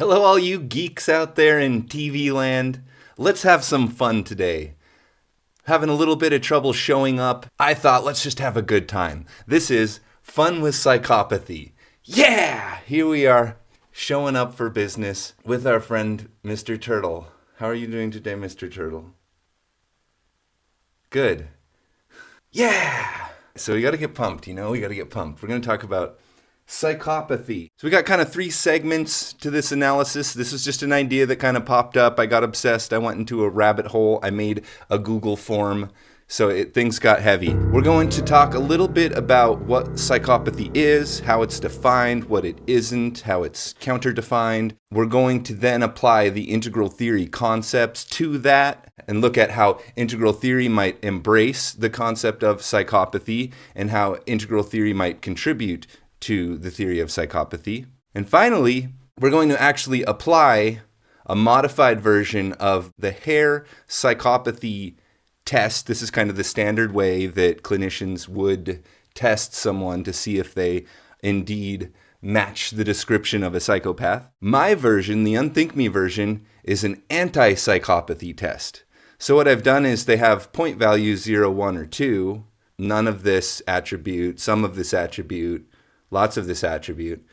Hello, all you geeks out there in TV land. Let's have some fun today. Having a little bit of trouble showing up, I thought let's just have a good time. This is Fun with Psychopathy. Yeah! Here we are, showing up for business with our friend Mr. Turtle. How are you doing today, Mr. Turtle? Good. Yeah! So we gotta get pumped, we gotta get pumped. We're gonna talk about psychopathy. So we got kind of 3 segments to this analysis. This was just an idea that kind of popped up. I got obsessed. I went into a rabbit hole. I made a Google form. So things got heavy. We're going to talk a little bit about what psychopathy is, how it's defined, what it isn't, how it's counter-defined. We're going to then apply the integral theory concepts to that and look at how integral theory might embrace the concept of psychopathy and how integral theory might contribute to the theory of psychopathy. And finally, we're going to actually apply a modified version of the Hare psychopathy test. This is kind of the standard way that clinicians would test someone to see if they indeed match the description of a psychopath. My version, the Unthink Me version, is an anti-psychopathy test. So what I've done is they have point values 0, 1, or 2, none of this attribute, some of this attribute, lots of this attribute.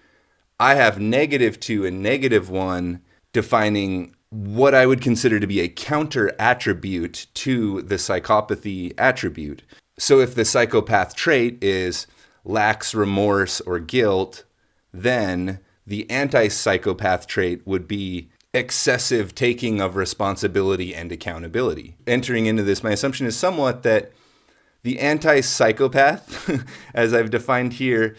I have -2 and -1 defining what I would consider to be a counter attribute to the psychopathy attribute. So if the psychopath trait is lacks remorse or guilt, then the anti-psychopath trait would be excessive taking of responsibility and accountability. Entering into this, my assumption is somewhat that the anti-psychopath, as I've defined here,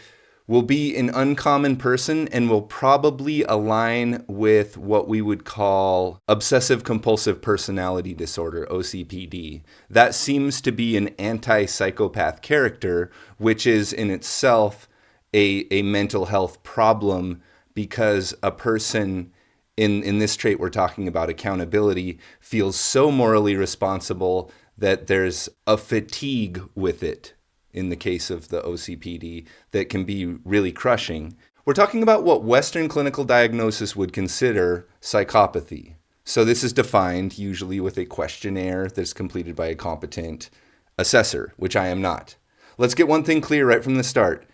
will be an uncommon person and will probably align with what we would call obsessive compulsive personality disorder, OCPD. That seems to be an anti-psychopath character, which is in itself a mental health problem because a person in this trait we're talking about, accountability, feels so morally responsible that there's a fatigue with it. In the case of the OCPD, that can be really crushing. We're talking about what Western clinical diagnosis would consider psychopathy. So this is defined usually with a questionnaire that's completed by a competent assessor, which I am not. Let's get one thing clear right from the start.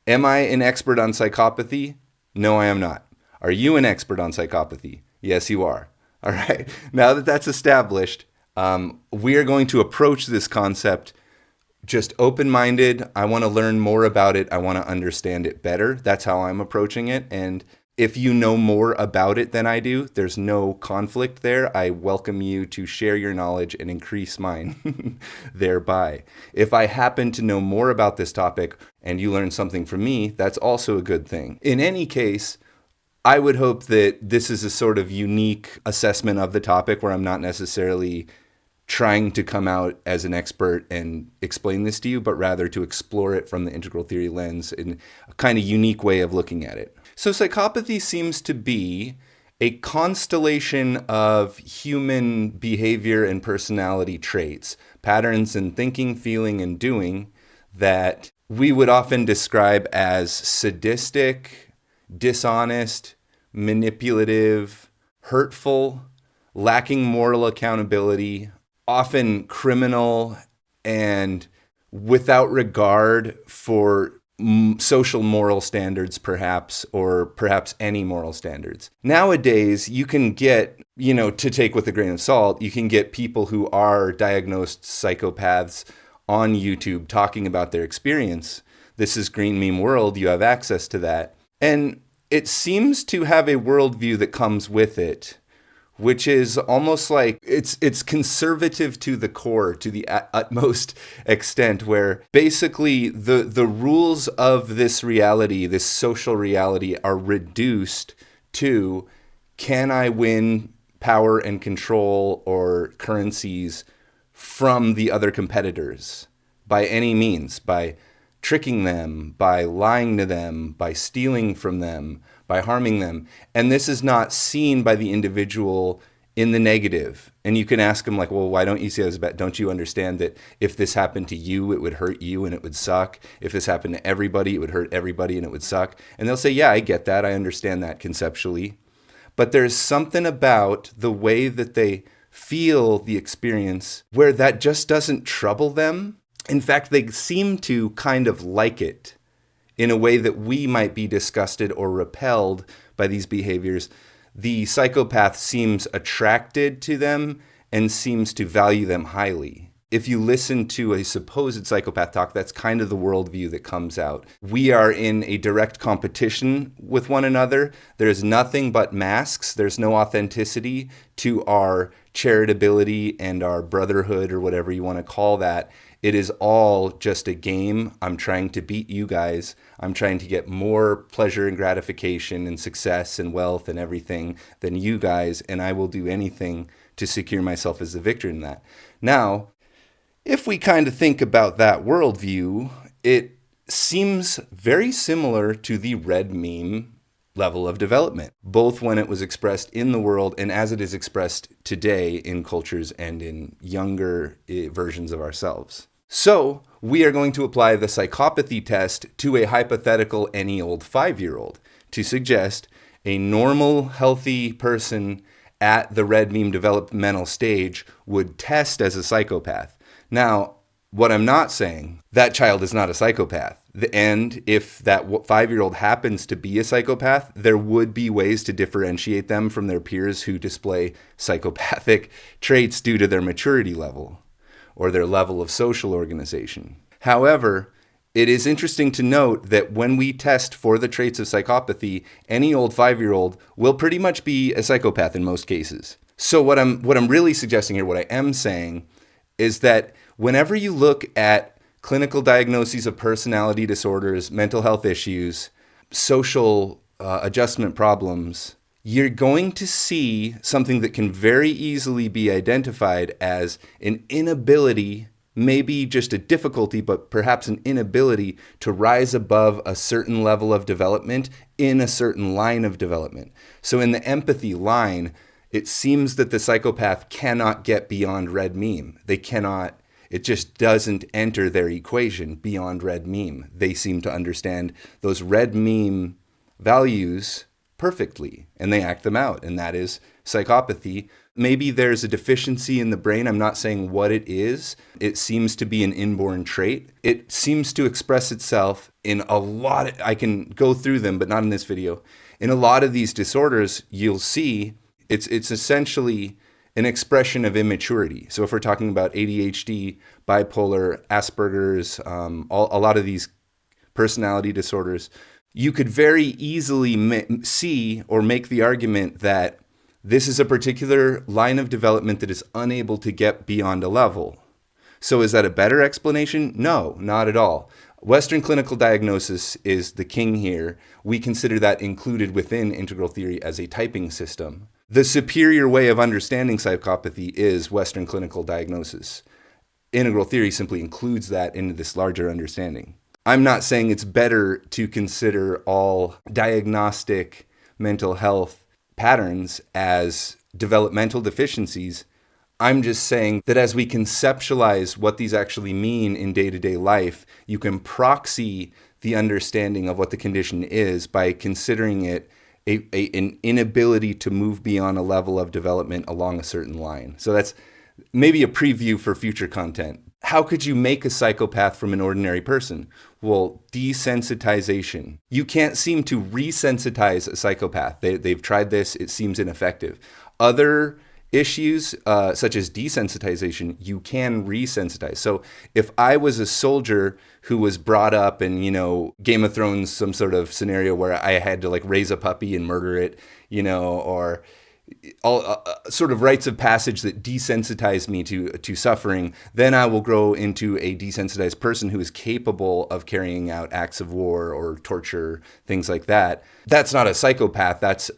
Am I an expert on psychopathy? No, I am not. Are you an expert on psychopathy? Yes, you are. All right. Now that that's established, we are going to approach this concept just open-minded. I want to learn more about it. I want to understand it better. That's how I'm approaching it. And if you know more about it than I do, there's no conflict there. I welcome you to share your knowledge and increase mine thereby. If I happen to know more about this topic and you learn something from me, that's also a good thing. In any case, I would hope that this is a sort of unique assessment of the topic where I'm not necessarily trying to come out as an expert and explain this to you, but rather to explore it from the integral theory lens in a kind of unique way of looking at it. So psychopathy seems to be a constellation of human behavior and personality traits, patterns in thinking, feeling, and doing that we would often describe as sadistic, dishonest, manipulative, hurtful, lacking moral accountability, often criminal, and without regard for social moral standards, perhaps, or perhaps any moral standards. Nowadays, you can get, to take with a grain of salt, you can get people who are diagnosed psychopaths on YouTube talking about their experience. This is Green Meme World. You have access to that. And it seems to have a worldview that comes with it, which is almost like it's conservative to the core, to the utmost extent, where basically the rules of this reality, this social reality, are reduced to, can I win power and control or currencies from the other competitors by any means, by tricking them, by lying to them, by stealing from them, by harming them. And this is not seen by the individual in the negative. And you can ask them like, well, why don't you see it as bad? Don't you understand that if this happened to you, it would hurt you and it would suck? If this happened to everybody, it would hurt everybody and it would suck? And they'll say, yeah, I get that. I understand that conceptually. but there's something about the way that they feel the experience where that just doesn't trouble them. In fact, they seem to kind of like it in a way that we might be disgusted or repelled by these behaviors. The psychopath seems attracted to them and seems to value them highly. If you listen to a supposed psychopath talk, that's kind of the worldview that comes out. We are in a direct competition with one another. There's nothing but masks. There's no authenticity to our charitability and our brotherhood, or whatever you want to call that. It is all just a game. I'm trying to beat you guys. I'm trying to get more pleasure and gratification and success and wealth and everything than you guys, and I will do anything to secure myself as the victor in that. Now, if we kind of think about that worldview, it seems very similar to the red meme level of development, both when it was expressed in the world and as it is expressed today in cultures and in younger versions of ourselves. So we are going to apply the psychopathy test to a hypothetical any old 5-year-old to suggest a normal, healthy person at the red meme developmental stage would test as a psychopath. Now, what I'm not saying, that child is not a psychopath. And if that 5-year-old happens to be a psychopath, there would be ways to differentiate them from their peers who display psychopathic traits due to their maturity level or their level of social organization. However, it is interesting to note that when we test for the traits of psychopathy, any old 5-year-old will pretty much be a psychopath in most cases. So what I'm really suggesting here, what I am saying, is that whenever you look at clinical diagnoses of personality disorders, mental health issues, social adjustment problems, you're going to see something that can very easily be identified as an inability, maybe just a difficulty, but perhaps an inability to rise above a certain level of development in a certain line of development. So in the empathy line, it seems that the psychopath cannot get beyond red meme. They cannot, it just doesn't enter their equation beyond red meme. They seem to understand those red meme values perfectly, and they act them out, and that is psychopathy. Maybe there's a deficiency in the brain. I'm not saying what it is. It seems to be an inborn trait. It seems to express itself in a lot I can go through them, but not in this video. In a lot of these disorders, you'll see it's essentially an expression of immaturity. So if we're talking about ADHD, bipolar, Asperger's, a lot of these personality disorders, you could very easily see or make the argument that this is a particular line of development that is unable to get beyond a level. So is that a better explanation? No, not at all. Western clinical diagnosis is the king here. We consider that included within integral theory as a typing system. The superior way of understanding psychopathy is Western clinical diagnosis. Integral theory simply includes that into this larger understanding. I'm not saying it's better to consider all diagnostic mental health patterns as developmental deficiencies. I'm just saying that as we conceptualize what these actually mean in day-to-day life, you can proxy the understanding of what the condition is by considering it an inability to move beyond a level of development along a certain line. So that's maybe a preview for future content. How could you make a psychopath from an ordinary person? Well, desensitization. You can't seem to resensitize a psychopath. They've tried this. It seems ineffective. Other issues, such as desensitization, you can resensitize. So if I was a soldier who was brought up in, Game of Thrones, some sort of scenario where I had to raise a puppy and murder it, or all sort of rites of passage that desensitize me to suffering, then I will grow into a desensitized person who is capable of carrying out acts of war or torture, things like that. That's not a psychopath. That's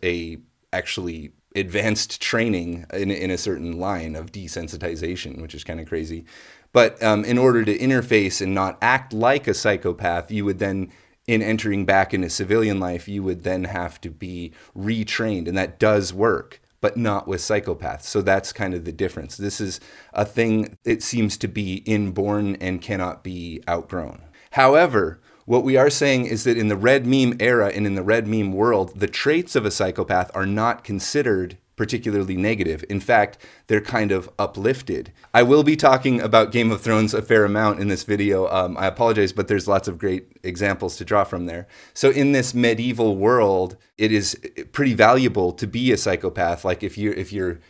actually advanced training in a certain line of desensitization, which is kind of crazy. But in order to interface and not act like a psychopath, you would then, in entering back into civilian life, you would then have to be retrained. And that does work, but not with psychopaths. So that's kind of the difference. This is a thing that seems to be inborn and cannot be outgrown. However, What we are saying is that in the red meme era and in the red meme world, the traits of a psychopath are not considered particularly negative. In fact, they're kind of uplifted. I will be talking about Game of Thrones a fair amount in this video. I apologize, but there's lots of great examples to draw from there. So in this medieval world, it is pretty valuable to be a psychopath. Like if you're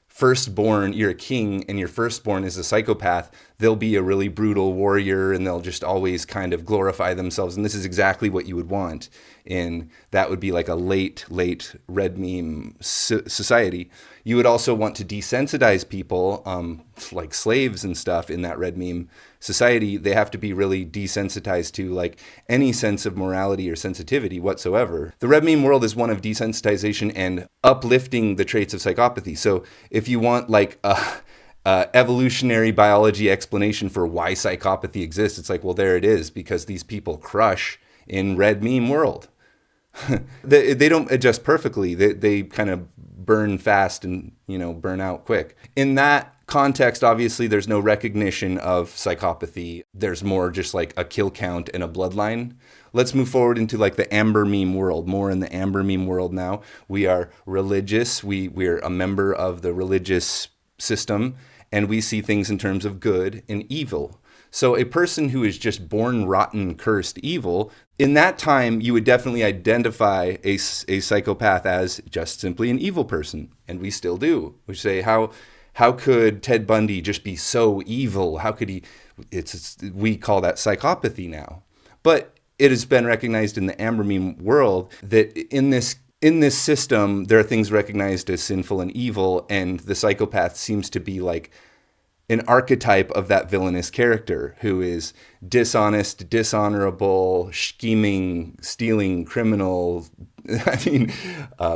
firstborn, you're a king, and your firstborn is a psychopath, they'll be a really brutal warrior, and they'll just always kind of glorify themselves. And this is exactly what you would want. And that would be like a late red meme society. You would also want to desensitize people, like slaves and stuff in that red meme society. They have to be really desensitized to like any sense of morality or sensitivity whatsoever. The red meme world is one of desensitization and uplifting the traits of psychopathy. So if you want like a evolutionary biology explanation for why psychopathy exists, it's like, well, there it is, because these people crush in red meme world. They don't adjust perfectly. They kind of burn fast and, burn out quick. In that context, obviously, there's no recognition of psychopathy. There's more just like a kill count and a bloodline. Let's move forward into like the amber meme world. More in the amber meme world now. We are religious. We're a member of the religious system, and we see things in terms of good and evil. So a person who is just born rotten, cursed, evil, in that time, you would definitely identify a psychopath as just simply an evil person. And we still do. We say, how could Ted Bundy just be so evil? How could he? We call that psychopathy now. But it has been recognized in the amber meme world that in this system, there are things recognized as sinful and evil, and the psychopath seems to be like an archetype of that villainous character who is dishonest, dishonorable, scheming, stealing, criminal,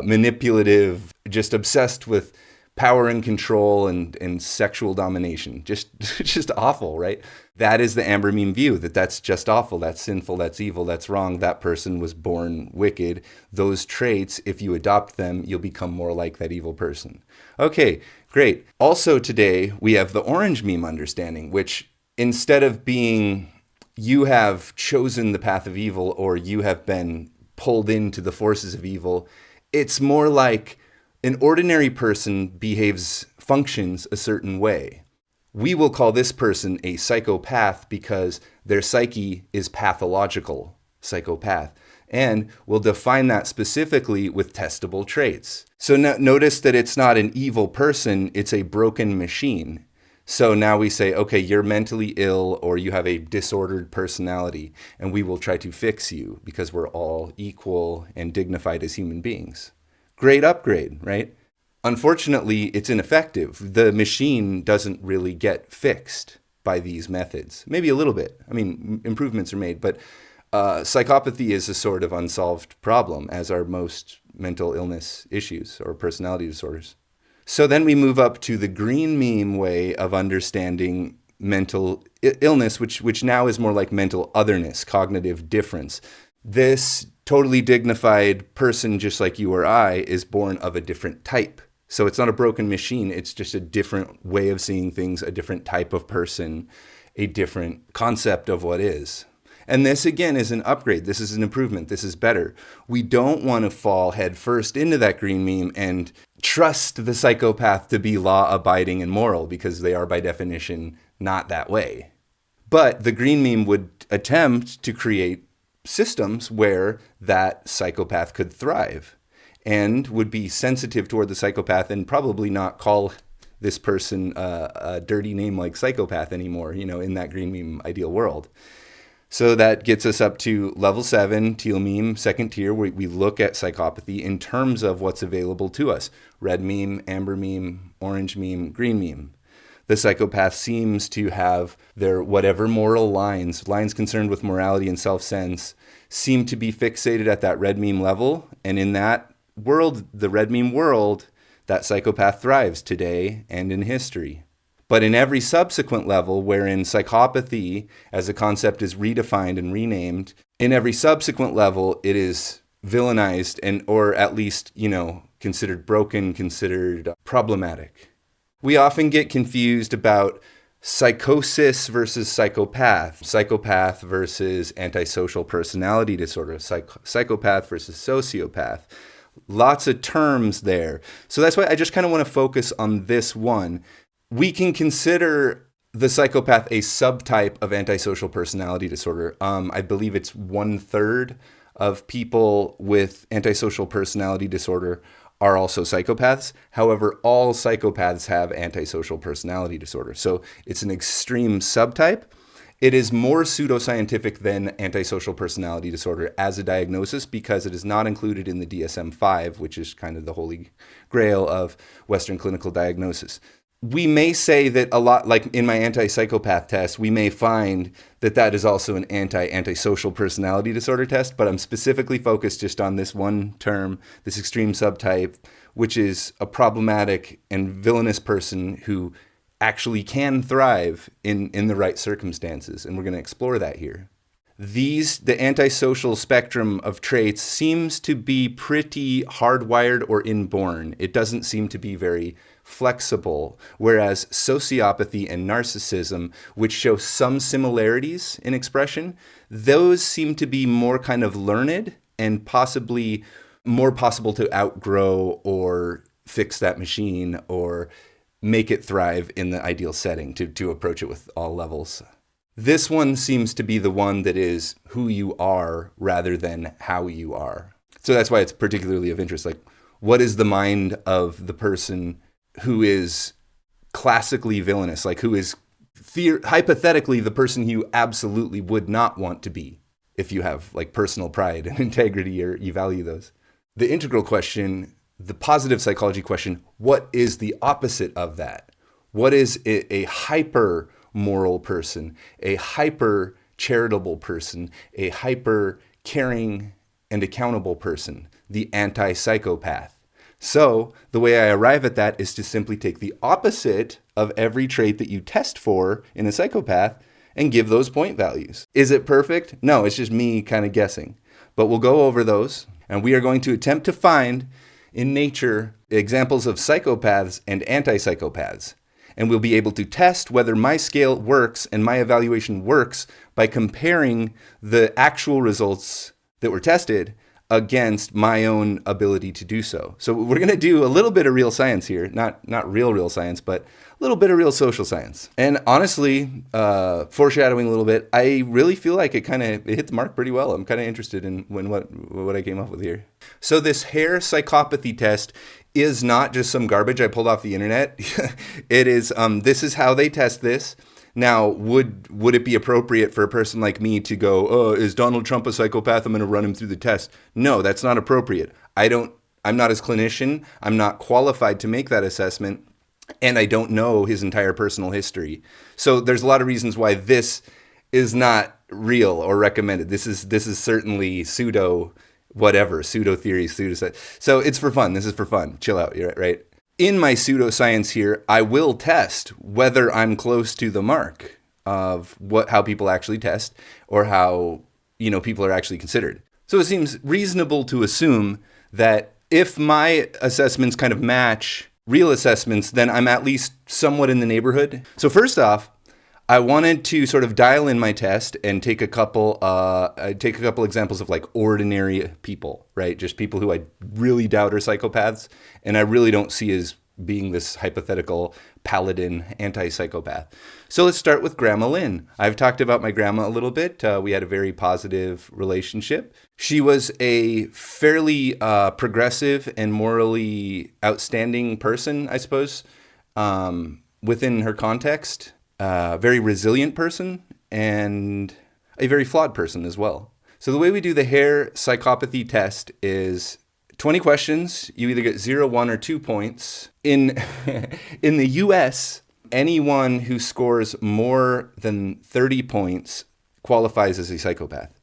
manipulative, just obsessed with power and control and sexual domination. Just awful, right? That is the amber meme view, that's just awful, that's sinful, that's evil, that's wrong. That person was born wicked. Those traits, if you adopt them, you'll become more like that evil person. Okay, great. Also today, we have the orange meme understanding, which instead of being you have chosen the path of evil or you have been pulled into the forces of evil, it's more like an ordinary person functions a certain way. We will call this person a psychopath because their psyche is pathological, psychopath, and we'll define that specifically with testable traits. So notice that it's not an evil person, it's a broken machine. So now we say, okay, you're mentally ill or you have a disordered personality, and we will try to fix you because we're all equal and dignified as human beings. Great upgrade, right? Unfortunately, it's ineffective. The machine doesn't really get fixed by these methods. Maybe a little bit. Improvements are made, but psychopathy is a sort of unsolved problem, as are most mental illness issues or personality disorders. So then we move up to the green meme way of understanding mental illness, which now is more like mental otherness, cognitive difference. This totally dignified person, just like you or I, is born of a different type. So it's not a broken machine. It's just a different way of seeing things, a different type of person, a different concept of what is. And this, again, is an upgrade. This is an improvement. This is better. We don't want to fall headfirst into that green meme and trust the psychopath to be law-abiding and moral, because they are, by definition, not that way. But the green meme would attempt to create systems where that psychopath could thrive and would be sensitive toward the psychopath and probably not call this person a dirty name like psychopath anymore, in that green meme ideal world. So that gets us up to level 7, teal meme, second tier, where we look at psychopathy in terms of what's available to us. Red meme, amber meme, orange meme, green meme. The psychopath seems to have their whatever moral lines concerned with morality and self-sense, seem to be fixated at that red meme level. And in that world, the red meme world, that psychopath thrives today and in history. But in every subsequent level, wherein psychopathy as a concept is redefined and renamed, in every subsequent level, it is villainized or at least, considered broken, considered problematic. We often get confused about psychosis versus psychopath, psychopath versus antisocial personality disorder, psychopath versus sociopath. Lots of terms there. So that's why I just kind of want to focus on this one. We can consider the psychopath a subtype of antisocial personality disorder. I believe it's 1/3 of people with antisocial personality disorder are also psychopaths. However, all psychopaths have antisocial personality disorder. So it's an extreme subtype. It is more pseudoscientific than antisocial personality disorder as a diagnosis because it is not included in the DSM-5, which is kind of the holy grail of Western clinical diagnosis. We may say that a lot, like in my anti-psychopath test, we may find that that is also an antisocial personality disorder test, but I'm specifically focused just on this one term, this extreme subtype, which is a problematic and villainous person who actually can thrive in the right circumstances, and we're going to explore that here. The antisocial spectrum of traits seems to be pretty hardwired or inborn. It doesn't seem to be very flexible, whereas sociopathy and narcissism, which show some similarities in expression, those seem to be more kind of learned and possibly more possible to outgrow or fix that machine or make it thrive in the ideal setting, to approach it with all levels. This one seems to be the one that is who you are rather than how you are. So that's why it's particularly of interest. Like, what is the mind of the person who is classically villainous, like who is hypothetically the person you absolutely would not want to be if you have like personal pride and integrity or you value those. The integral question, the positive psychology question, what is the opposite of that? What is a hyper moral person, a hyper charitable person, a hyper caring and accountable person, the anti-psychopath? So the way I arrive at that is to simply take the opposite of every trait that you test for in a psychopath and give those point values. Is it perfect? No, it's just me kind of guessing. But we'll go over those, and we are going to attempt to find in nature examples of psychopaths and anti-psychopaths. And we'll be able to test whether my scale works and my evaluation works by comparing the actual results that were tested against my own ability to do so. So we're going to do a little bit of real science here, not real science, but a little bit of real social science. And honestly, foreshadowing a little bit, I really feel like it hit the mark pretty well. I'm kind of interested in what I came up with here. So this hair psychopathy test is not just some garbage I pulled off the internet. It is, this is how they test this. Now, would it be appropriate for a person like me to go, oh, is Donald Trump a psychopath? I'm going to run him through the test. No, that's not appropriate. I'm not his clinician. I'm not qualified to make that assessment. And I don't know his entire personal history. So there's a lot of reasons why this is not real or recommended. This is certainly pseudo theories, So it's for fun. This is for fun. Chill out, right? In my pseudoscience here, I will test whether I'm close to the mark of how people actually test or how, people are actually considered. So it seems reasonable to assume that if my assessments kind of match real assessments, then I'm at least somewhat in the neighborhood. So first off, I wanted to sort of dial in my test and take a couple examples of like ordinary people, right? Just people who I really doubt are psychopaths, and I really don't see as being this hypothetical paladin anti-psychopath. So let's start with Grandma Lynn. I've talked about my grandma a little bit. We had a very positive relationship. She was a fairly progressive and morally outstanding person, I suppose, within her context. Very resilient person and a very flawed person as well. So the way we do the hair psychopathy test is 20 questions. You either get 0, 1, or 2 points. In the US, anyone who scores more than 30 points qualifies as a psychopath.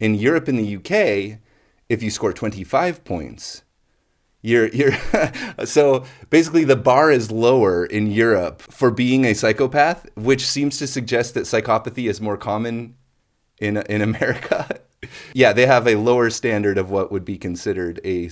In Europe and the UK, if you score 25 points, you're so basically the bar is lower in Europe for being a psychopath, which seems to suggest that psychopathy is more common in America. Yeah, they have a lower standard of what would be considered a.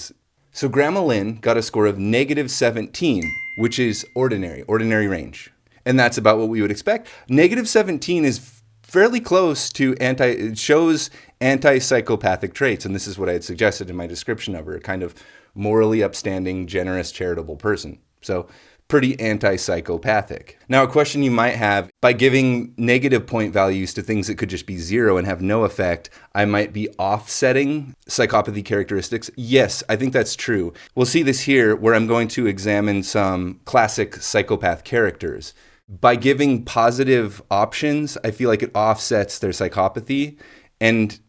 So Grandma Lynn got a score of -17, which is ordinary range. And that's about what we would expect. Negative 17 is fairly close to it shows anti-psychopathic traits. And this is what I had suggested in my description of her, a kind of morally upstanding, generous, charitable person. So pretty anti-psychopathic. Now, a question you might have, by giving negative point values to things that could just be 0 and have no effect, I might be offsetting psychopathy characteristics. Yes, I think that's true. We'll see this here where I'm going to examine some classic psychopath characters. By giving positive options, I feel like it offsets their psychopathy and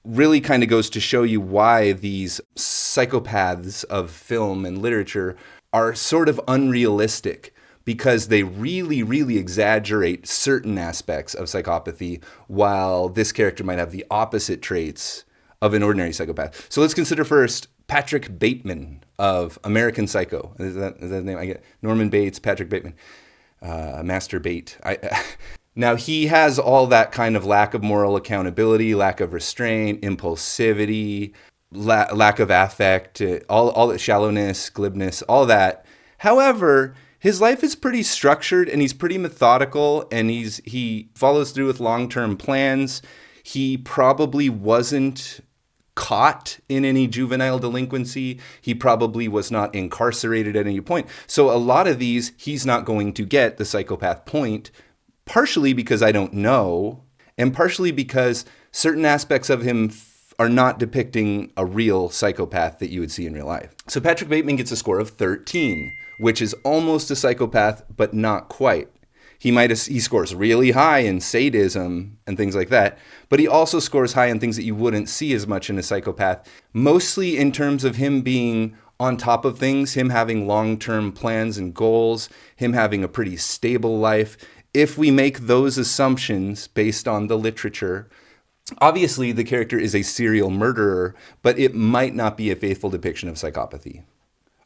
really kind of goes to show you why these psychopaths of film and literature are sort of unrealistic, because they really, really exaggerate certain aspects of psychopathy, while this character might have the opposite traits of an ordinary psychopath. So let's consider first Patrick Bateman of American Psycho. Is that the name I get? Norman Bates, Patrick Bateman, Master Bate. Now, he has all that kind of lack of moral accountability, lack of restraint, impulsivity, lack of affect, all the shallowness, glibness, all that. However, his life is pretty structured and he's pretty methodical, and he follows through with long-term plans. He probably wasn't caught in any juvenile delinquency. He probably was not incarcerated at any point. So a lot of these, he's not going to get the psychopath point, partially because I don't know, and partially because certain aspects of him are not depicting a real psychopath that you would see in real life. So Patrick Bateman gets a score of 13, which is almost a psychopath, but not quite. He scores really high in sadism and things like that, but he also scores high in things that you wouldn't see as much in a psychopath, mostly in terms of him being on top of things, him having long-term plans and goals, him having a pretty stable life. If we make those assumptions based on the literature, obviously the character is a serial murderer, but it might not be a faithful depiction of psychopathy.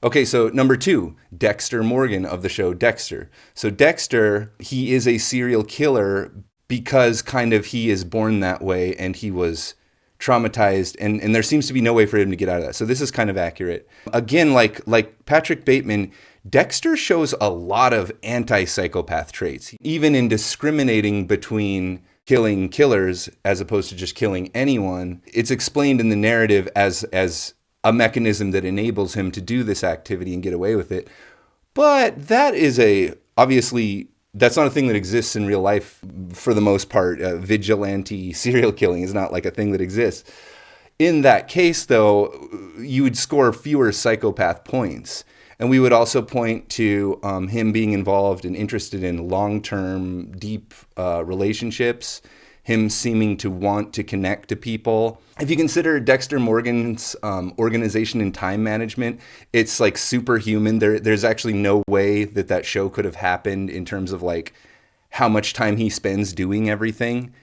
Okay, so number 2, Dexter Morgan of the show Dexter. So Dexter, he is a serial killer because kind of he is born that way and he was traumatized, and there seems to be no way for him to get out of that. So this is kind of accurate. Again, like Patrick Bateman, Dexter shows a lot of anti-psychopath traits, even in discriminating between killing killers as opposed to just killing anyone. It's explained in the narrative as a mechanism that enables him to do this activity and get away with it. But that is obviously, that's not a thing that exists in real life for the most part. Vigilante serial killing is not like a thing that exists. In that case, though, you would score fewer psychopath points. And we would also point to him being involved and interested in long-term, deep relationships, him seeming to want to connect to people. If you consider Dexter Morgan's organization and time management, it's like superhuman. There's actually no way that show could have happened in terms of like how much time he spends doing everything,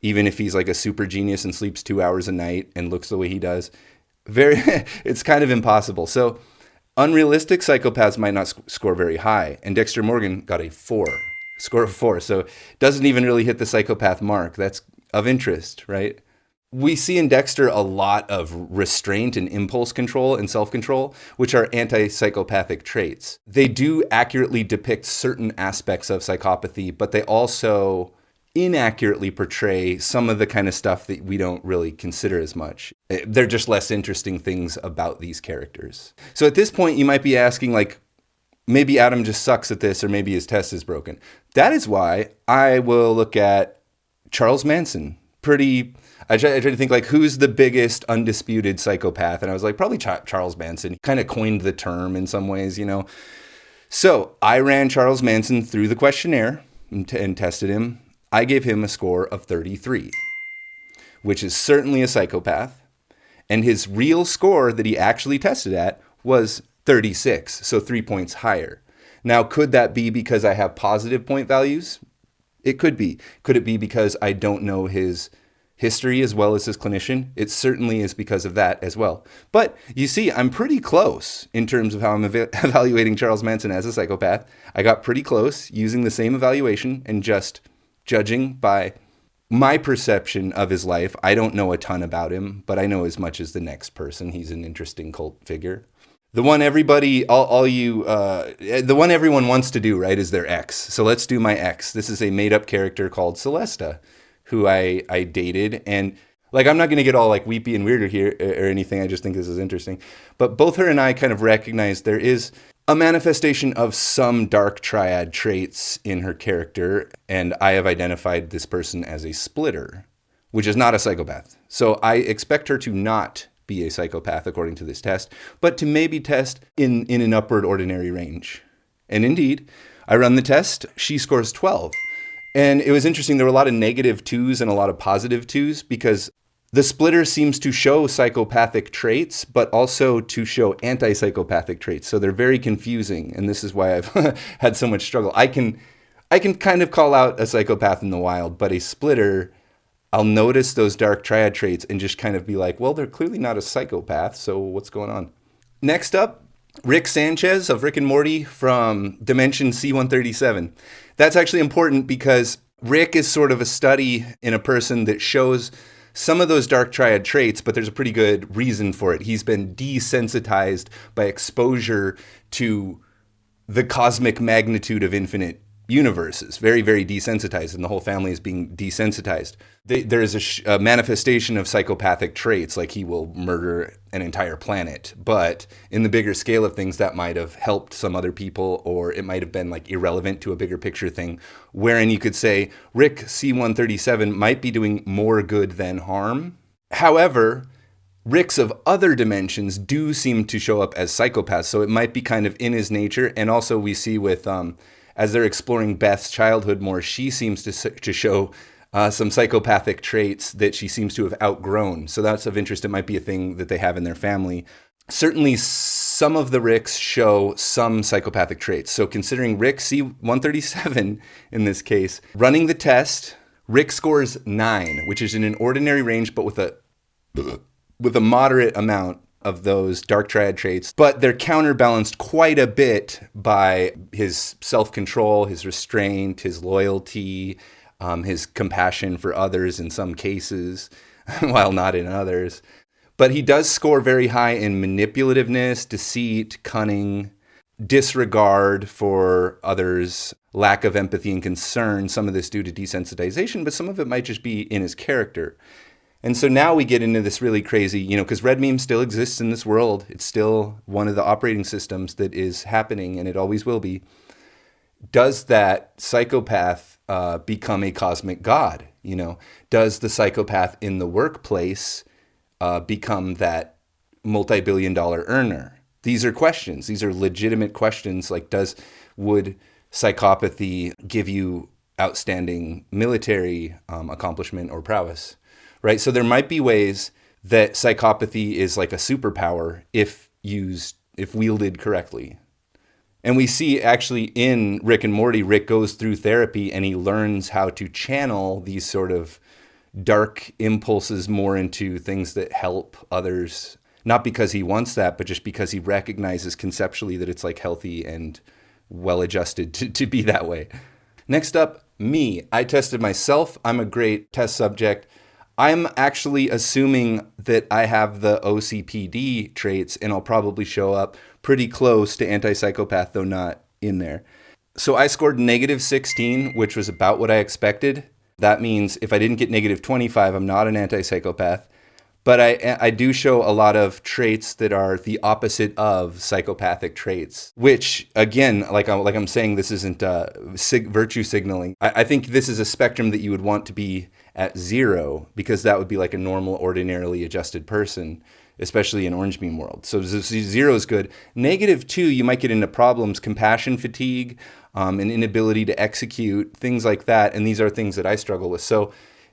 even if he's like a super genius and sleeps 2 hours a night and looks the way he does. It's kind of impossible. So unrealistic psychopaths might not score very high, and Dexter Morgan got a score of 4. So doesn't even really hit the psychopath mark. That's of interest, right? We see in Dexter a lot of restraint and impulse control and self-control, which are anti-psychopathic traits. They do accurately depict certain aspects of psychopathy, but they also inaccurately portray some of the kind of stuff that we don't really consider as much. They're just less interesting things about these characters. So at this point, you might be asking, like, maybe Adam just sucks at this, or maybe his test is broken. That is why I will look at Charles Manson. I tried to think, like, who's the biggest undisputed psychopath? And I was like, probably Charles Manson. He kind of coined the term in some ways, you know. So I ran Charles Manson through the questionnaire and tested him. I gave him a score of 33, which is certainly a psychopath. And his real score that he actually tested at was 36, so 3 points higher. Now, could that be because I have positive point values? It could be. Could it be because I don't know his history as well as his clinician? It certainly is because of that as well. But you see, I'm pretty close in terms of how I'm evaluating Charles Manson as a psychopath. I got pretty close using the same evaluation and just judging by my perception of his life. I don't know a ton about him, but I know as much as the next person. He's an interesting cult figure. The one everybody, all you, the one everyone wants to do, right, is their ex. So let's do my ex. This is a made-up character called Celesta, who I dated. And, like, I'm not going to get all, like, weepy and weirder here or anything. I just think this is interesting. But both her and I kind of recognize there is a manifestation of some dark triad traits in her character. And I have identified this person as a splitter, which is not a psychopath. So I expect her to not be a psychopath according to this test, but to maybe test in an upward ordinary range. And indeed, I run the test, she scores 12. And it was interesting, there were a lot of negative 2s and a lot of positive 2s because the splitter seems to show psychopathic traits, but also to show anti-psychopathic traits. So they're very confusing, and this is why I've had so much struggle. I can kind of call out a psychopath in the wild, but a splitter, I'll notice those dark triad traits and just kind of be like, well, they're clearly not a psychopath, so what's going on? Next up, Rick Sanchez of Rick and Morty from Dimension C-137. That's actually important because Rick is sort of a study in a person that shows some of those dark triad traits, but there's a pretty good reason for it. He's been desensitized by exposure to the cosmic magnitude of infinite universes, very, very desensitized, and the whole family is being desensitized. There is a manifestation of psychopathic traits, like he will murder an entire planet, but in the bigger scale of things, that might have helped some other people, or it might have been like irrelevant to a bigger picture thing, wherein you could say Rick C-137 might be doing more good than harm. However, Ricks of other dimensions do seem to show up as psychopaths, so it might be kind of in his nature, and also we see with as they're exploring Beth's childhood more, she seems to show some psychopathic traits that she seems to have outgrown. So that's of interest. It might be a thing that they have in their family. Certainly, some of the Ricks show some psychopathic traits. So considering Rick C-137 in this case, running the test, Rick scores 9, which is in an ordinary range, but with a moderate amount of those dark triad traits, but they're counterbalanced quite a bit by his self-control, his restraint, his loyalty, his compassion for others in some cases, while not in others. But he does score very high in manipulativeness, deceit, cunning, disregard for others, lack of empathy and concern, some of this due to desensitization, but some of it might just be in his character. And so now we get into this really crazy, because red meme still exists in this world. It's still one of the operating systems that is happening, and it always will be. Does that psychopath become a cosmic god? Does the psychopath in the workplace become that multi-billion-dollar earner? These are questions. These are legitimate questions. Like, would psychopathy give you outstanding military accomplishment or prowess? Right? So there might be ways that psychopathy is like a superpower if wielded correctly. And we see actually in Rick and Morty, Rick goes through therapy and he learns how to channel these sort of dark impulses more into things that help others, not because he wants that, but just because he recognizes conceptually that it's like healthy and well-adjusted to be that way. Next up, me. I tested myself. I'm a great test subject. I'm actually assuming that I have the OCPD traits, and I'll probably show up pretty close to anti-psychopath, though not in there. So I scored -16, which was about what I expected. That means if I didn't get -25, I'm not an anti-psychopath. But I do show a lot of traits that are the opposite of psychopathic traits, which, again, like I'm saying, this isn't virtue signaling. I think this is a spectrum that you would want to be at 0, because that would be like a normal, ordinarily adjusted person, especially in Orange Beam world. So 0 is good. -2, you might get into problems, compassion fatigue, an inability to execute, things like that. And these are things that I struggle with. So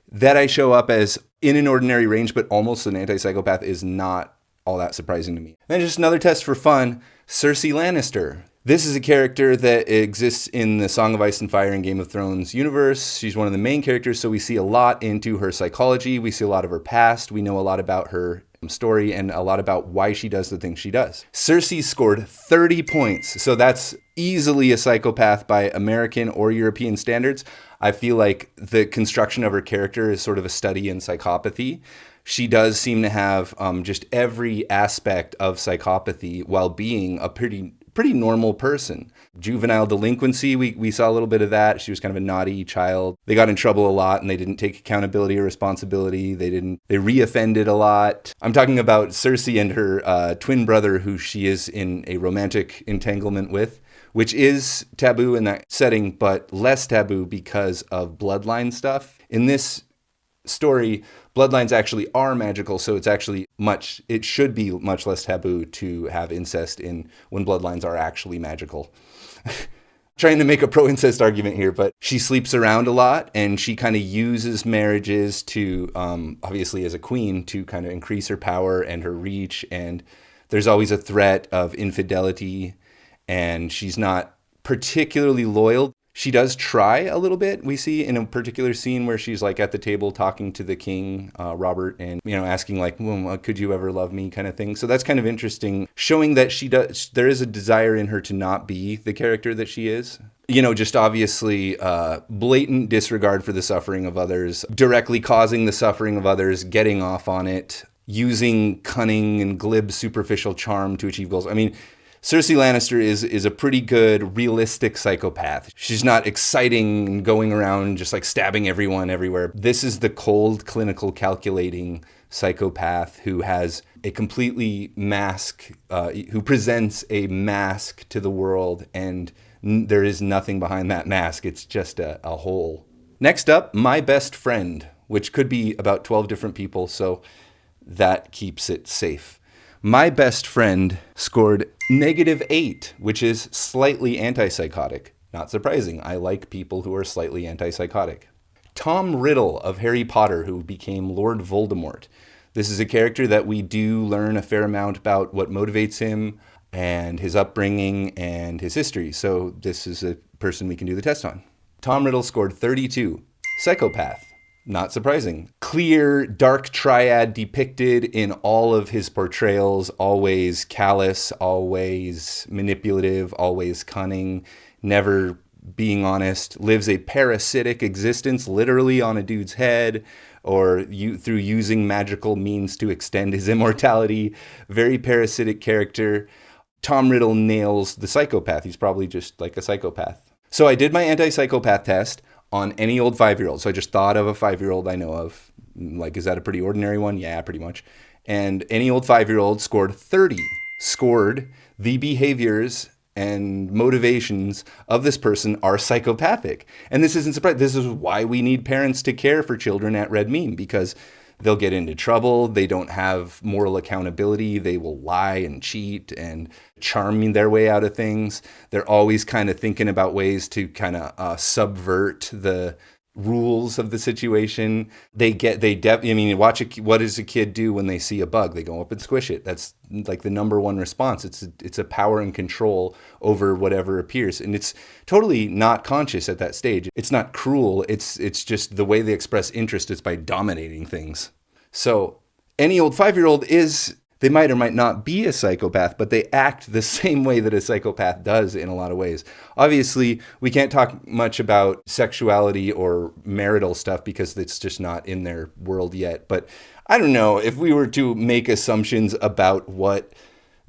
that I show up as in an ordinary range, but almost an anti-psychopath, is not all that surprising to me. And then just another test for fun, Cersei Lannister. This is a character that exists in the Song of Ice and Fire and Game of Thrones universe. She's one of the main characters, so we see a lot into her psychology. We see a lot of her past. We know a lot about her story and a lot about why she does the things she does. Cersei scored 30 points, so that's easily a psychopath by American or European standards. I feel like the construction of her character is sort of a study in psychopathy. she does seem to have just every aspect of psychopathy while being a pretty normal person. Juvenile delinquency, we saw a little bit of that. She was kind of a naughty child. They got in trouble a lot and they didn't take accountability or responsibility. They re-offended a lot. I'm talking about Cersei and her twin brother, who she is in a romantic entanglement with, which is taboo in that setting, but less taboo because of bloodline stuff. In this story, bloodlines actually are magical, so it should be much less taboo to have incest in when bloodlines are actually magical. Trying to make a pro-incest argument here, but she sleeps around a lot and she kind of uses marriages to, obviously as a queen, to kind of increase her power and her reach, and there's always a threat of infidelity, and she's not particularly loyal. She does try a little bit. We see in a particular scene where she's like at the table talking to the king, Robert, and asking like, well, could you ever love me, kind of thing. So that's kind of interesting, showing that there is a desire in her to not be the character that she is. Just obviously blatant disregard for the suffering of others, directly causing the suffering of others, getting off on it, using cunning and glib superficial charm to achieve goals. I mean, Cersei Lannister is a pretty good, realistic psychopath. She's not exciting and going around just like stabbing everyone everywhere. This is the cold, clinical, calculating psychopath who has a completely who presents a mask to the world, and there is nothing behind that mask. It's just a hole. Next up, My Best Friend, which could be about 12 different people, so that keeps it safe. My Best Friend scored -8, which is slightly anti-psychotic. Not surprising. I like people who are slightly anti-psychotic. Tom Riddle of Harry Potter, who became Lord Voldemort. This is a character that we do learn a fair amount about what motivates him and his upbringing and his history. So this is a person we can do the test on. Tom Riddle scored 32. Psychopath. Not surprising. Clear, dark triad depicted in all of his portrayals, always callous, always manipulative, always cunning, never being honest, lives a parasitic existence literally on a dude's head, or through using magical means to extend his immortality. Very parasitic character. Tom Riddle nails the psychopath. He's probably just like a psychopath. So I did my anti-psychopath test on any old 5-year-old. So I just thought of a 5-year-old I know of. Like, is that a pretty ordinary one? Yeah, pretty much. And any old 5-year-old scored 30. Scored the behaviors and motivations of this person are psychopathic. And this isn't surprising. This is why we need parents to care for children at Red Meme, because they'll get into trouble. They don't have moral accountability. They will lie and cheat and charm their way out of things. They're always kind of thinking about ways to kind of subvert the rules of the situation. What does a kid do when they see a bug? They go up and squish it. That's like the number one response. It's a power and control over whatever appears. And it's totally not conscious at that stage. It's not cruel. It's just the way they express interest is by dominating things. So any old 5-year-old they might or might not be a psychopath, but they act the same way that a psychopath does in a lot of ways. Obviously, we can't talk much about sexuality or marital stuff because it's just not in their world yet. But I don't know, if we were to make assumptions about what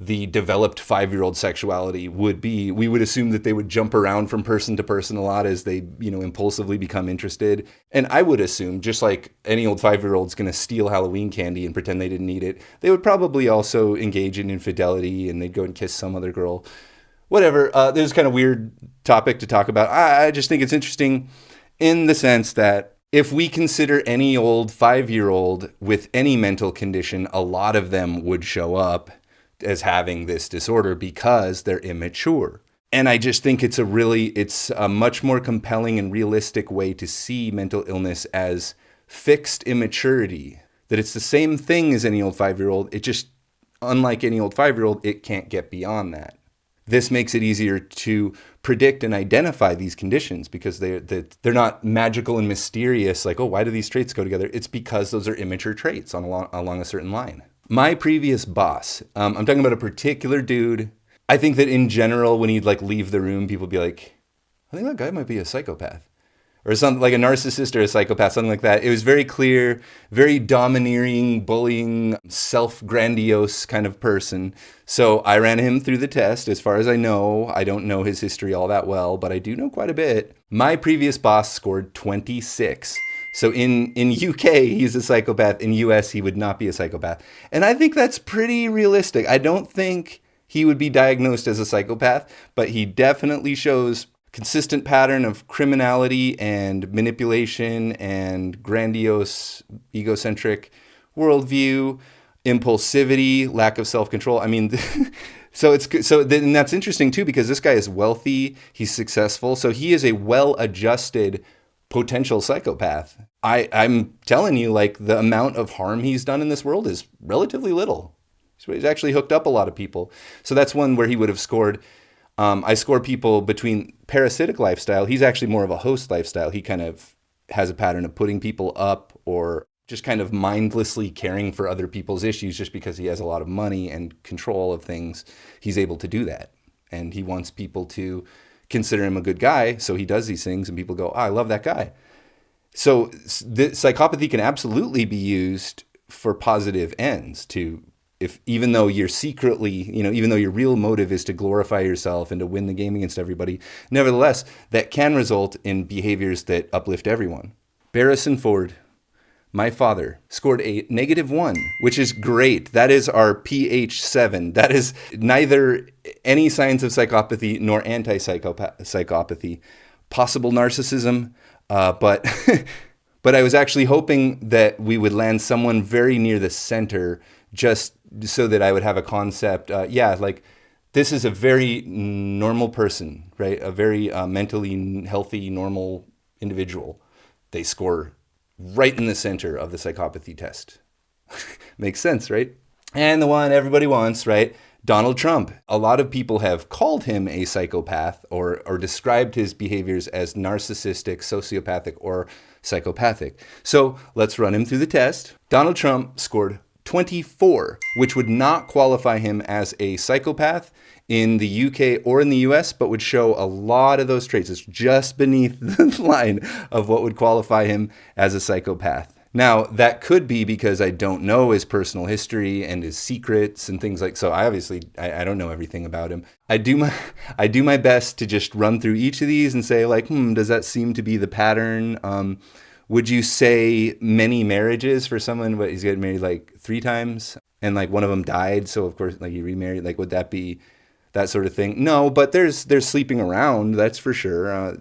the developed 5-year-old sexuality would be, we would assume that they would jump around from person to person a lot as they, impulsively become interested. And I would assume, just like any old 5-year-old's going to steal Halloween candy and pretend they didn't eat it, they would probably also engage in infidelity and they'd go and kiss some other girl. Whatever. There's kind of weird topic to talk about. I just think it's interesting in the sense that if we consider any old 5-year-old with any mental condition, a lot of them would show up as having this disorder because they're immature. And I just think it's a much more compelling and realistic way to see mental illness as fixed immaturity. That it's the same thing as any old 5-year-old. It just, unlike any old 5-year-old, it can't get beyond that. This makes it easier to predict and identify these conditions because they're not magical and mysterious, like, oh, why do these traits go together? It's because those are immature traits along a certain line. My previous boss, I'm talking about a particular dude. I think that in general, when he'd leave the room, people would be like, I think that guy might be a psychopath. or something like a narcissist or a psychopath, something like that. It was very clear, very domineering, bullying, self-grandiose kind of person. So I ran him through the test. As far as I know, I don't know his history all that well, but I do know quite a bit. My previous boss scored 26. So in UK, he's a psychopath. In US, he would not be a psychopath. And I think that's pretty realistic. I don't think he would be diagnosed as a psychopath, but he definitely shows consistent pattern of criminality and manipulation and grandiose, egocentric worldview, impulsivity, lack of self-control. I mean, and that's interesting too, because this guy is wealthy, he's successful, so he is a well-adjusted potential psychopath. I'm telling you, like, the amount of harm he's done in this world is relatively little. He's actually hooked up a lot of people. So that's one where he would have scored. I score people between parasitic lifestyle. He's actually more of a host lifestyle. He kind of has a pattern of putting people up or just kind of mindlessly caring for other people's issues just because he has a lot of money and control of things. He's able to do that. And he wants people to consider him a good guy. So he does these things and people go, I love that guy. So the psychopathy can absolutely be used for positive ends even though you're secretly, even though your real motive is to glorify yourself and to win the game against everybody, nevertheless, that can result in behaviors that uplift everyone. Barrison Ford, my father, scored a -1, which is great. That is our PH7. That is neither any signs of psychopathy nor anti-psychopathy. Possible narcissism, but but I was actually hoping that we would land someone very near the center, just so that I would have a concept. Like, this is a very normal person, right? A very mentally healthy, normal individual. They score right in the center of the psychopathy test. Makes sense, right? And the one everybody wants, right? Donald Trump. A lot of people have called him a psychopath or described his behaviors as narcissistic, sociopathic, or psychopathic. So let's run him through the test. Donald Trump scored 24, which would not qualify him as a psychopath in the UK or in the US, but would show a lot of those traits. It's just beneath the line of what would qualify him as a psychopath. Now, that could be because I don't know his personal history and his secrets and things like so. I don't know everything about him. I do my best to just run through each of these and say, like, does that seem to be the pattern? Would you say many marriages for someone, but he's getting married like 3 times and like one of them died, so of course like he remarried, like would that be that sort of thing? No, but there's sleeping around, that's for sure.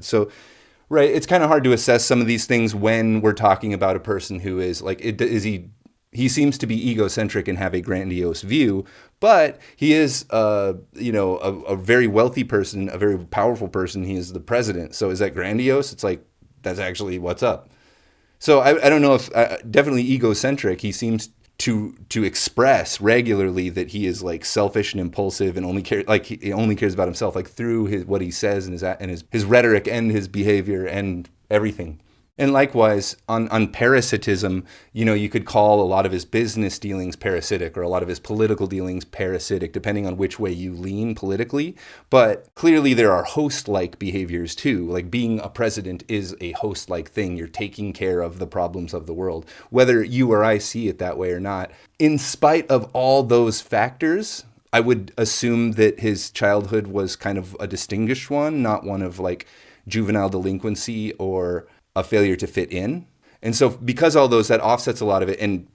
Right, it's kind of hard to assess some of these things when we're talking about a person who is like, he seems to be egocentric and have a grandiose view, but he is a very wealthy person, a very powerful person. He is the president. So is that grandiose? It's like, that's actually what's up. So I don't know if definitely egocentric. He seems to express regularly that he is like selfish and impulsive and he only cares about himself, like through what he says and his rhetoric and his behavior and everything. And likewise, on parasitism, you could call a lot of his business dealings parasitic or a lot of his political dealings parasitic, depending on which way you lean politically. But clearly there are host-like behaviors too. Like being a president is a host-like thing. You're taking care of the problems of the world, whether you or I see it that way or not. In spite of all those factors, I would assume that his childhood was kind of a distinguished one, not one of like juvenile delinquency or a failure to fit in. And so because all those, that offsets a lot of it. And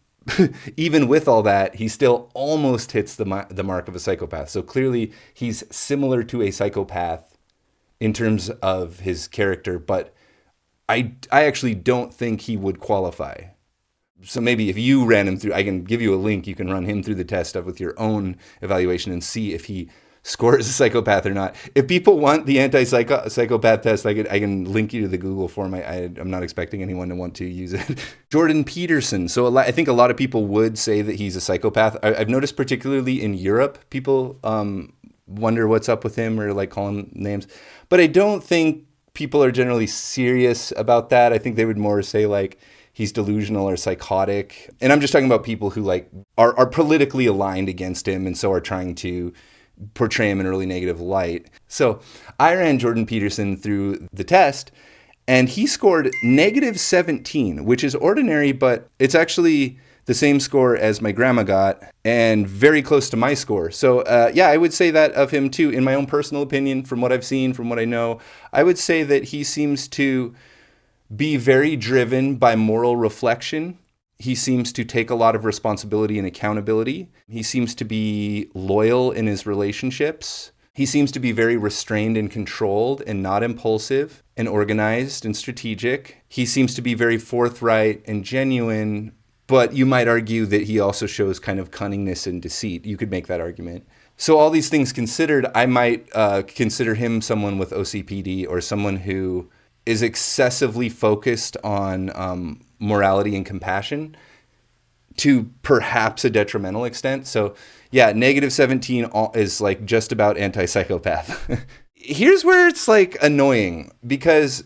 even with all that, he still almost hits the mark of a psychopath. So clearly he's similar to a psychopath in terms of his character, but I actually don't think he would qualify. So maybe if you ran him through, I can give you a link, you can run him through the test stuff with your own evaluation and see if he scores a psychopath or not. If people want the anti-psychopath test, I can link you to the Google form. I'm not expecting anyone to want to use it. Jordan Peterson. So I think a lot of people would say that he's a psychopath. I've noticed particularly in Europe, people wonder what's up with him or like call him names. But I don't think people are generally serious about that. I think they would more say like he's delusional or psychotic. And I'm just talking about people who like are politically aligned against him and so are trying to portray him in a really negative light. So I ran Jordan Peterson through the test, And he scored -17, which is ordinary, but it's actually the same score as my grandma got and very close to my score. So yeah, I would say that of him too. In my own personal opinion, from what I've seen, from what I know, I would say that he seems to be very driven by moral reflection. He seems to take a lot of responsibility and accountability. He seems to be loyal in his relationships. He seems to be very restrained and controlled and not impulsive and organized and strategic. He seems to be very forthright and genuine, but you might argue that he also shows kind of cunningness and deceit. You could make that argument. So all these things considered, I might consider him someone with OCPD or someone who is excessively focused on morality and compassion to perhaps a detrimental extent. So yeah, -17 is like just about anti-psychopath. Here's where it's like annoying, because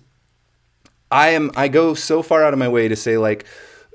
I go so far out of my way to say, like,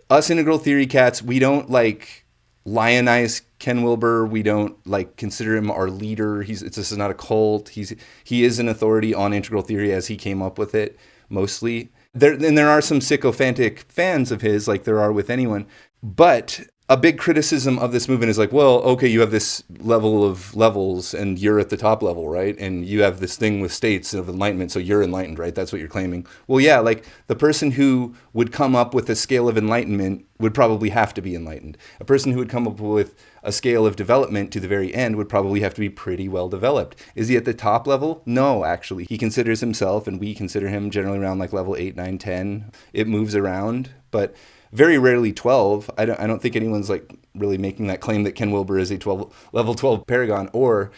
us integral theory cats, we don't like lionize Ken Wilber. We don't like consider him our leader. This is not a cult. He is an authority on integral theory as he came up with it mostly. There are some sycophantic fans of his, like there are with anyone. But a big criticism of this movement is like, well, okay, you have this level of levels and you're at the top level, right? And you have this thing with states of enlightenment, so you're enlightened, right? That's what you're claiming. Well, yeah, like the person who would come up with a scale of enlightenment would probably have to be enlightened. A person who would come up with a scale of development to the very end would probably have to be pretty well developed. Is he at the top level? No, actually. He considers himself, and we consider him generally around like level 8, 9, 10. It moves around, but very rarely 12. I don't think anyone's like really making that claim that Ken Wilber is a level 12 paragon or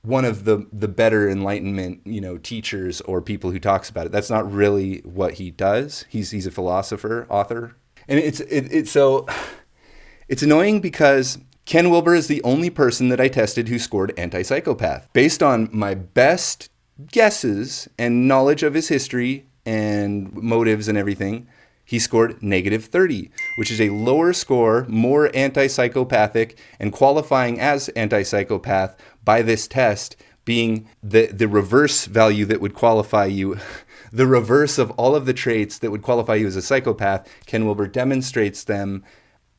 one of the better enlightenment, teachers or people who talks about it. That's not really what he does. He's a philosopher, author. And it's annoying because Ken Wilber is the only person that I tested who scored anti-psychopath. Based on my best guesses and knowledge of his history and motives and everything, he scored -30, which is a lower score, more anti-psychopathic, and qualifying as anti-psychopath by this test being the reverse value that would qualify you, the reverse of all of the traits that would qualify you as a psychopath. Ken Wilber demonstrates them.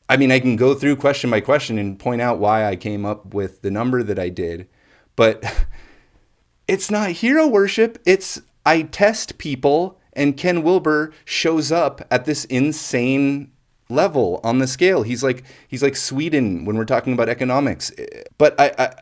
I mean, I can go through question by question and point out why I came up with the number that I did, but it's not hero worship. It's I test people, and Ken Wilber shows up at this insane level on the scale. He's like Sweden when we're talking about economics. But I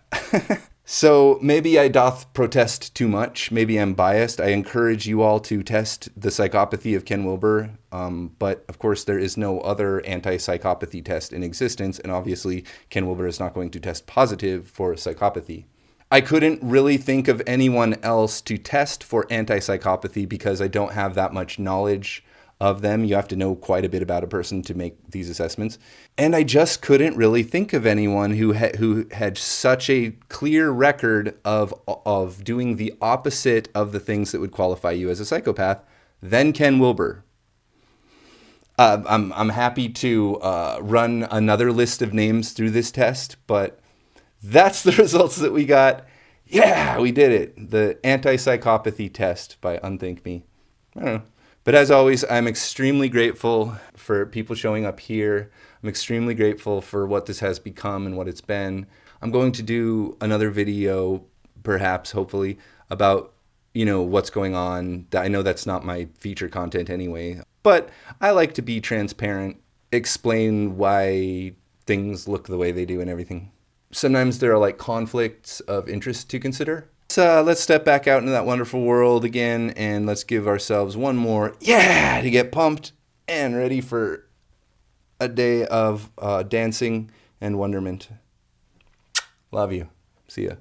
so maybe I doth protest too much. Maybe I'm biased. I encourage you all to test the psychopathy of Ken Wilber. But of course, there is no other anti-psychopathy test in existence. And obviously, Ken Wilber is not going to test positive for psychopathy. I couldn't really think of anyone else to test for anti-psychopathy because I don't have that much knowledge of them. You have to know quite a bit about a person to make these assessments. And I just couldn't really think of anyone who had such a clear record of doing the opposite of the things that would qualify you as a psychopath than Ken Wilber. I'm happy to run another list of names through this test, but that's the results that we got. Yeah, we did it. The anti-psychopathy test by Unthank Me. I don't know. But as always, I'm extremely grateful for people showing up here. I'm extremely grateful for what this has become and what it's been. I'm going to do another video, perhaps, hopefully, about, what's going on. I know that's not my feature content anyway. But I like to be transparent, explain why things look the way they do and everything. Sometimes there are like conflicts of interest to consider. So let's step back out into that wonderful world again, and let's give ourselves one more to get pumped and ready for a day of dancing and wonderment. Love you. See ya.